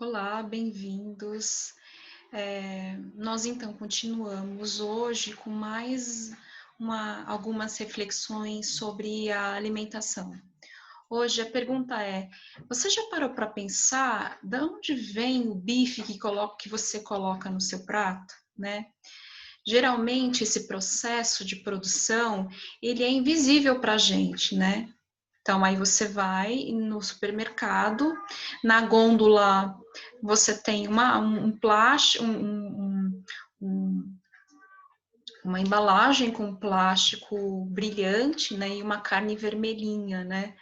Olá, bem-vindos. Nós então continuamos hoje com mais algumas reflexões sobre a alimentação. Hoje a pergunta é: você já parou para pensar de onde vem o bife que você coloca no seu prato, né? Geralmente esse processo de produção ele é invisível para a gente, né? Então, aí você vai no supermercado, na gôndola você tem um plástico, uma embalagem com plástico brilhante, né, e uma carne vermelhinha, né?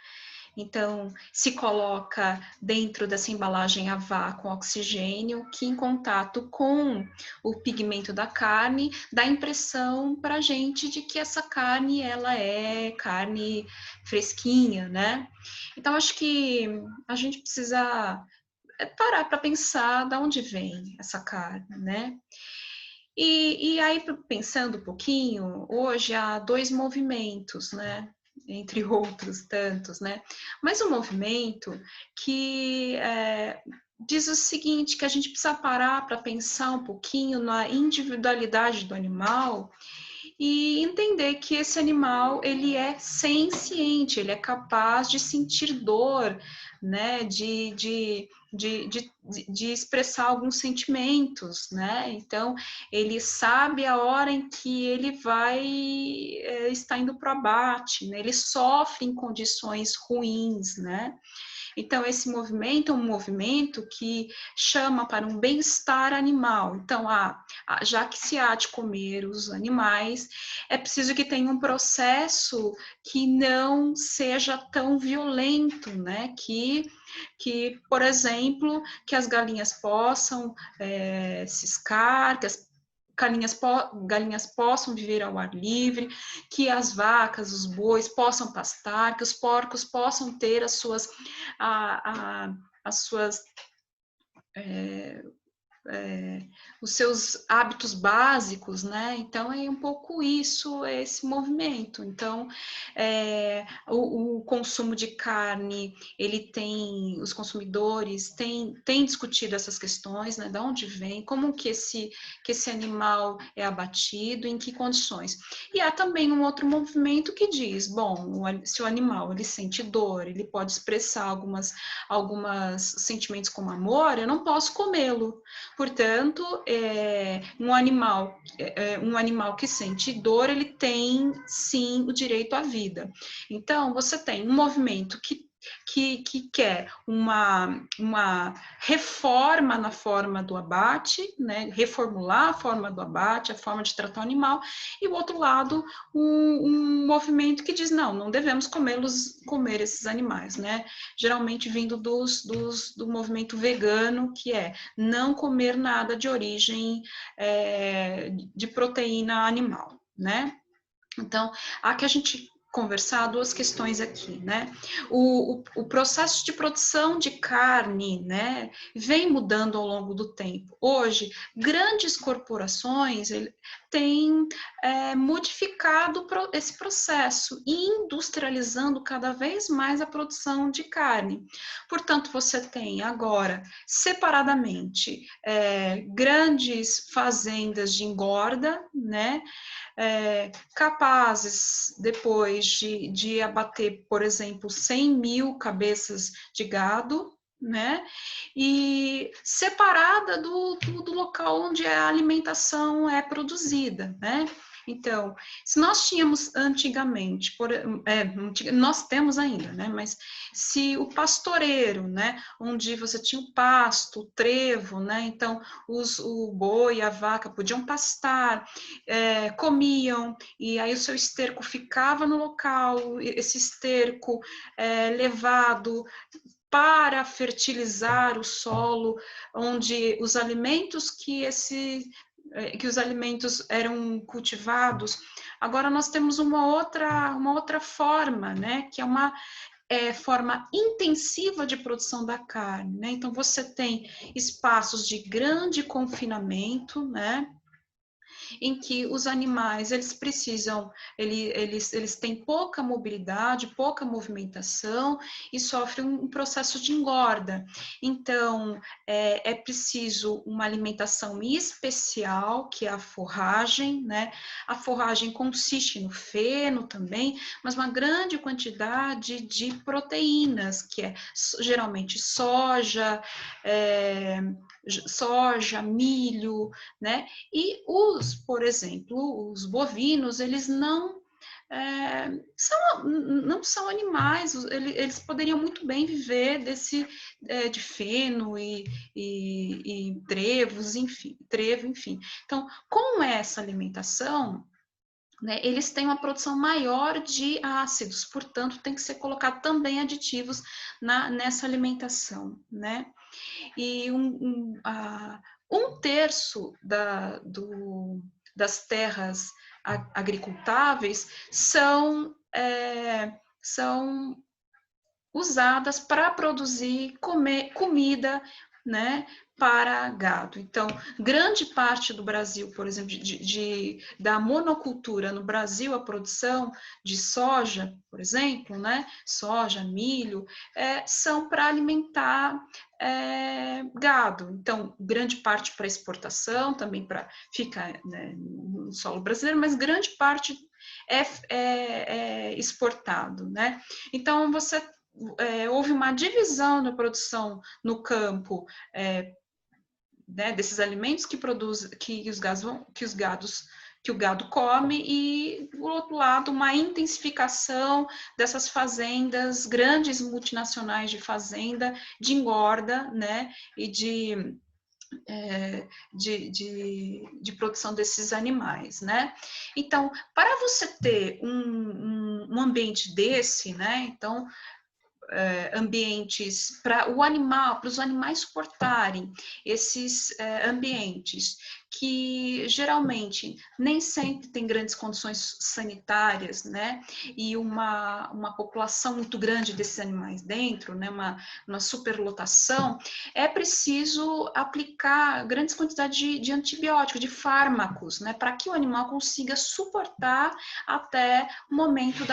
Então, se coloca dentro dessa embalagem a vácuo oxigênio, que em contato com o pigmento da carne, dá a impressão para a gente de que essa carne, ela é carne fresquinha, né? Então, acho que a gente precisa parar para pensar de onde vem essa carne, né? E aí, pensando um pouquinho, hoje há dois movimentos, né? Entre outros tantos, né? Mas um movimento que diz o seguinte, que a gente precisa parar para pensar um pouquinho na individualidade do animal e entender que esse animal ele é senciente, ele é capaz de sentir dor, né? De expressar alguns sentimentos, né? Então, ele sabe a hora em que ele vai estar indo para o abate, né? Ele sofre em condições ruins, né? Então, esse movimento é um movimento que chama para um bem-estar animal. Então, já que se há de comer os animais, é preciso que tenha um processo que não seja tão violento, né? Por exemplo, que as galinhas possam ciscar, que as galinhas possam viver ao ar livre, que as vacas, os bois possam pastar, que os porcos possam ter as suas os seus hábitos básicos, né? Então é um pouco isso, é esse movimento. Então, o consumo de carne, os consumidores têm discutido essas questões, né? Da onde vem, como que esse animal é abatido, em que condições. E há também um outro movimento que diz, bom, se o animal ele sente dor, ele pode expressar algumas sentimentos como amor, eu não posso comê-lo. Portanto, um animal que sente dor, ele tem sim o direito à vida. Então, você tem um movimento que quer uma reforma na forma do abate, né? Reformular a forma do abate, a forma de tratar o animal, e o outro lado, um movimento que diz, não devemos comer esses animais, né? Geralmente vindo do movimento vegano, que é não comer nada de origem de proteína animal, né? Então, há que a gente conversar duas questões aqui, né? O processo de produção de carne, né, vem mudando ao longo do tempo. Hoje, grandes corporações têm modificado esse processo e industrializando cada vez mais a produção de carne. Portanto, você tem agora, separadamente, grandes fazendas de engorda, né? Capazes, depois de abater, por exemplo, 100 mil cabeças de gado, né? E separada do local onde a alimentação é produzida, né? Então, se nós tínhamos antigamente, nós temos ainda, né? Mas se o pastoreiro, né? Onde você tinha o pasto, o trevo, né? Então, o boi e a vaca podiam pastar, comiam, e aí o seu esterco ficava no local, esse esterco levado para fertilizar o solo, onde os alimentos que os alimentos eram cultivados. Agora nós temos uma outra forma, né, que é uma forma intensiva de produção da carne, né? Então você tem espaços de grande confinamento, né? em que os animais, eles precisam, eles têm pouca mobilidade, pouca movimentação e sofrem um processo de engorda. Então, é preciso uma alimentação especial, que é a forragem, né? A forragem consiste no feno também, mas uma grande quantidade de proteínas, que é geralmente soja, milho, né? E por exemplo, os bovinos, eles não não são animais, eles poderiam muito bem viver de feno e trevos, enfim, trevo, enfim. Então, com essa alimentação, né, eles têm uma produção maior de ácidos, portanto, tem que ser colocado também aditivos nessa alimentação, né? E um terço das terras agricultáveis são usadas para produzir comida, né, para gado. Então, grande parte do Brasil, por exemplo, da monocultura no Brasil, a produção de soja, por exemplo, né, soja, milho, são para alimentar gado. Então, grande parte para exportação, também para ficar, né, no solo brasileiro, mas grande parte é exportado, né? Então, houve uma divisão da produção no campo, né, desses alimentos que o gado come, e, por outro lado, uma intensificação dessas fazendas, grandes multinacionais de fazenda, de engorda, né, e de produção desses animais, né? Então, para você ter um ambiente desse, né? Então, ambientes para os animais suportarem esses ambientes que geralmente nem sempre tem grandes condições sanitárias, né? E uma população muito grande desses animais dentro, né? Uma superlotação, é preciso aplicar grandes quantidades de antibióticos, de fármacos, né? Para que o animal consiga suportar até o momento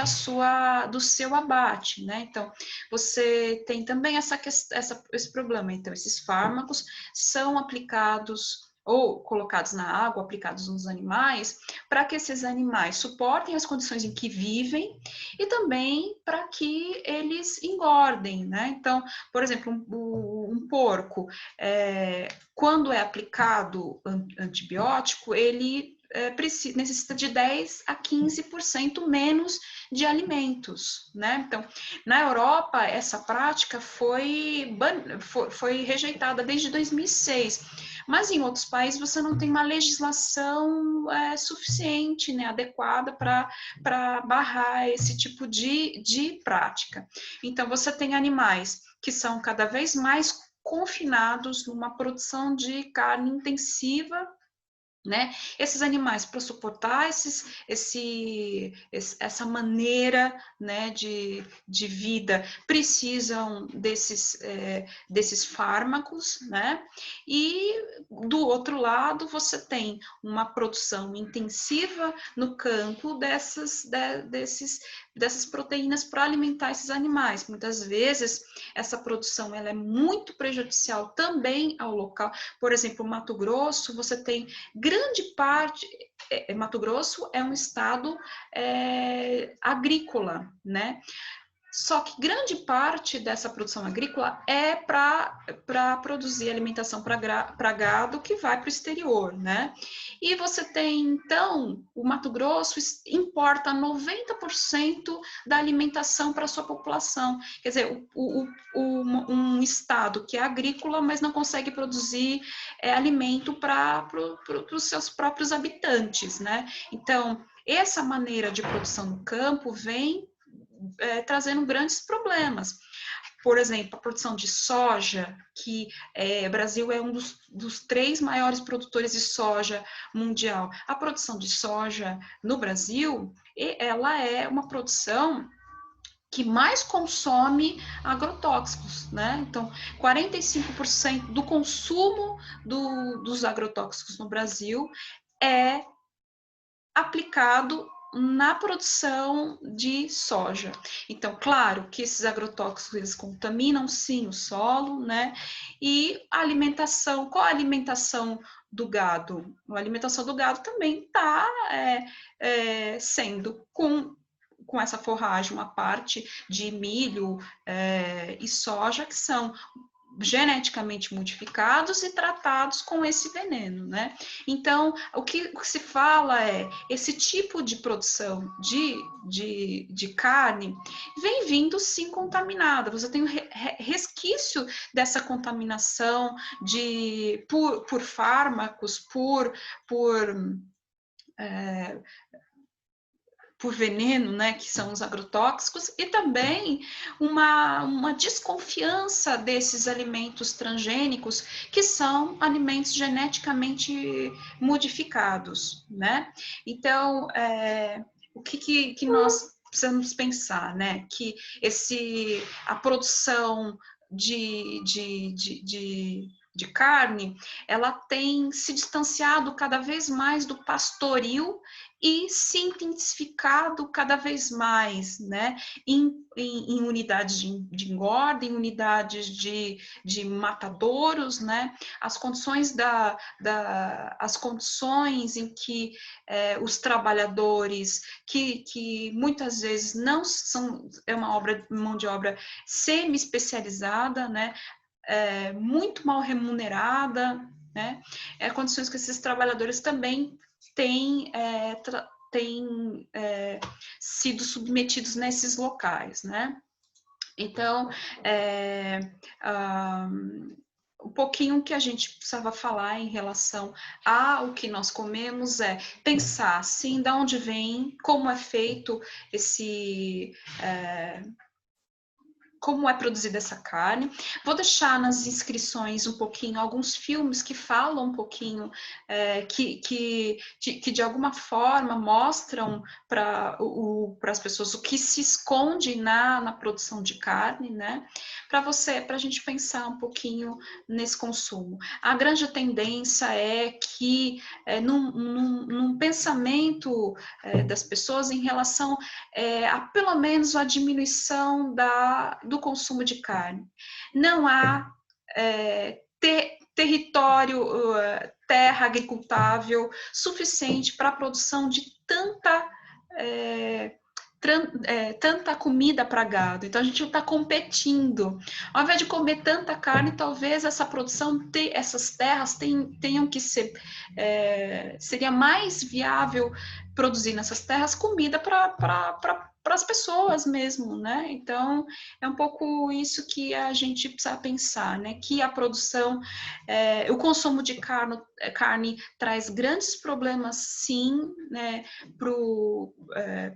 do seu abate, né? Então, você tem também esse problema. Então, esses fármacos são aplicados ou colocados na água, aplicados nos animais, para que esses animais suportem as condições em que vivem e também para que eles engordem, né? Então, por exemplo, um porco, quando é aplicado antibiótico, ele necessita de 10 a 15% menos de alimentos, né? Então, na Europa, essa prática foi rejeitada desde 2006, mas em outros países você não tem uma legislação suficiente, né, adequada para barrar esse tipo de prática. Então, você tem animais que são cada vez mais confinados numa produção de carne intensiva, né? Esses animais, para suportar essa maneira, né, de vida, precisam desses fármacos, né? E do outro lado, você tem uma produção intensiva no campo dessas proteínas para alimentar esses animais. Muitas vezes, essa produção ela é muito prejudicial também ao local. Por exemplo, Mato Grosso, você tem grande parte, Mato Grosso é um estado agrícola, né? Só que grande parte dessa produção agrícola é para produzir alimentação para gado que vai para o exterior, né? E você tem, então, o Mato Grosso importa 90% da alimentação para a sua população. Quer dizer, um estado que é agrícola, mas não consegue produzir alimento para os seus próprios habitantes, né? Então, essa maneira de produção no campo vem trazendo grandes problemas. Por exemplo, a produção de soja, que o Brasil é um dos 3 maiores produtores de soja mundial. A produção de soja no Brasil, ela é uma produção que mais consome agrotóxicos, né? Então, 45% do consumo dos agrotóxicos no Brasil é aplicado na produção de soja. Então, claro que esses agrotóxicos, eles contaminam sim o solo, né? E a alimentação, qual a alimentação do gado? A alimentação do gado também está sendo com essa forragem, uma parte de milho e soja, que são geneticamente modificados e tratados com esse veneno, né? Então, o que se fala é, esse tipo de produção de carne vem vindo, sim, contaminada. Você tem resquício dessa contaminação por fármacos, por veneno, né, que são os agrotóxicos, e também uma desconfiança desses alimentos transgênicos, que são alimentos geneticamente modificados, né? Então, o que nós precisamos pensar, né? Que a produção de carne, ela tem se distanciado cada vez mais do pastoril e se intensificado cada vez mais, né, em unidades de engorda, em unidades de matadouros, né, as condições as condições em que os trabalhadores, que muitas vezes não são, mão de obra semi-especializada, né, muito mal remunerada, né, condições que esses trabalhadores também têm sido submetidos nesses locais, né? Então, um pouquinho que a gente precisava falar em relação ao que nós comemos é pensar, sim, de onde vem, como é feito como é produzida essa carne. Vou deixar nas inscrições um pouquinho, alguns filmes que falam um pouquinho, que de alguma forma mostram para as pessoas o que se esconde na produção de carne, né? Para a gente pensar um pouquinho nesse consumo. A grande tendência é que, num pensamento das pessoas em relação a pelo menos a diminuição do consumo de carne. Não há território, terra agricultável suficiente para a produção de tanta comida para gado. Então a gente está competindo. Ao invés de comer tanta carne, talvez essa produção, essas terras tenham que ser, seria mais viável produzir nessas terras comida para as pessoas mesmo, né? Então é um pouco isso que a gente precisa pensar, né? Que a produção, o consumo de carne traz grandes problemas, sim, né?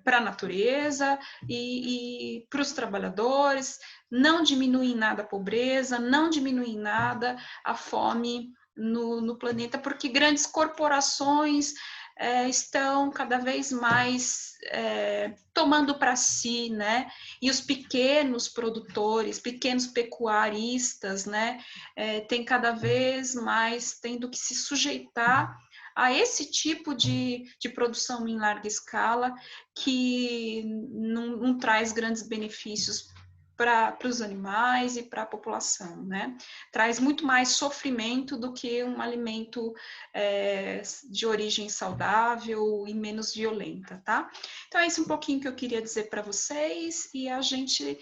Para a natureza e para os trabalhadores, não diminui em nada a pobreza, não diminui em nada a fome no planeta, porque grandes corporações estão cada vez mais tomando para si, né? E os pequenos produtores, pequenos pecuaristas, né? Têm cada vez mais tendo que se sujeitar a esse tipo de produção em larga escala que não traz grandes benefícios para os animais e para a população, né? Traz muito mais sofrimento do que um alimento de origem saudável e menos violenta, tá? Então é isso um pouquinho que eu queria dizer para vocês e a gente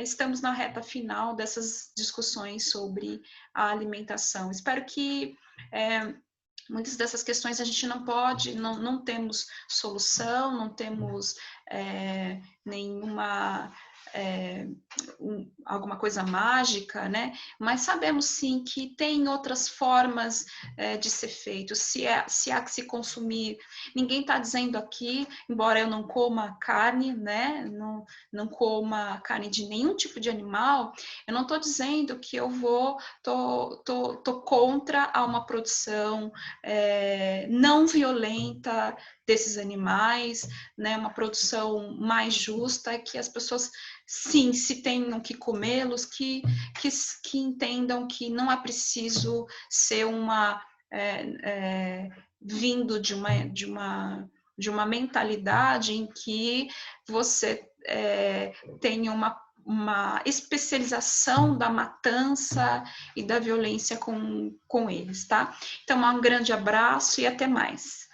estamos na reta final dessas discussões sobre a alimentação. Espero que muitas dessas questões a gente não temos solução, não temos nenhuma alguma coisa mágica, né? Mas sabemos sim que tem outras formas de ser feito. Se há que se consumir, ninguém está dizendo aqui, embora eu não coma carne, né? Não coma carne de nenhum tipo de animal, eu não estou dizendo que eu tô contra uma produção não violenta desses animais, né? Uma produção mais justa, que as pessoas sim, se tenham que comê-los, que entendam que não é preciso ser vindo de uma de uma mentalidade em que você tenha uma especialização da matança e da violência com eles, tá? Então, um grande abraço e até mais.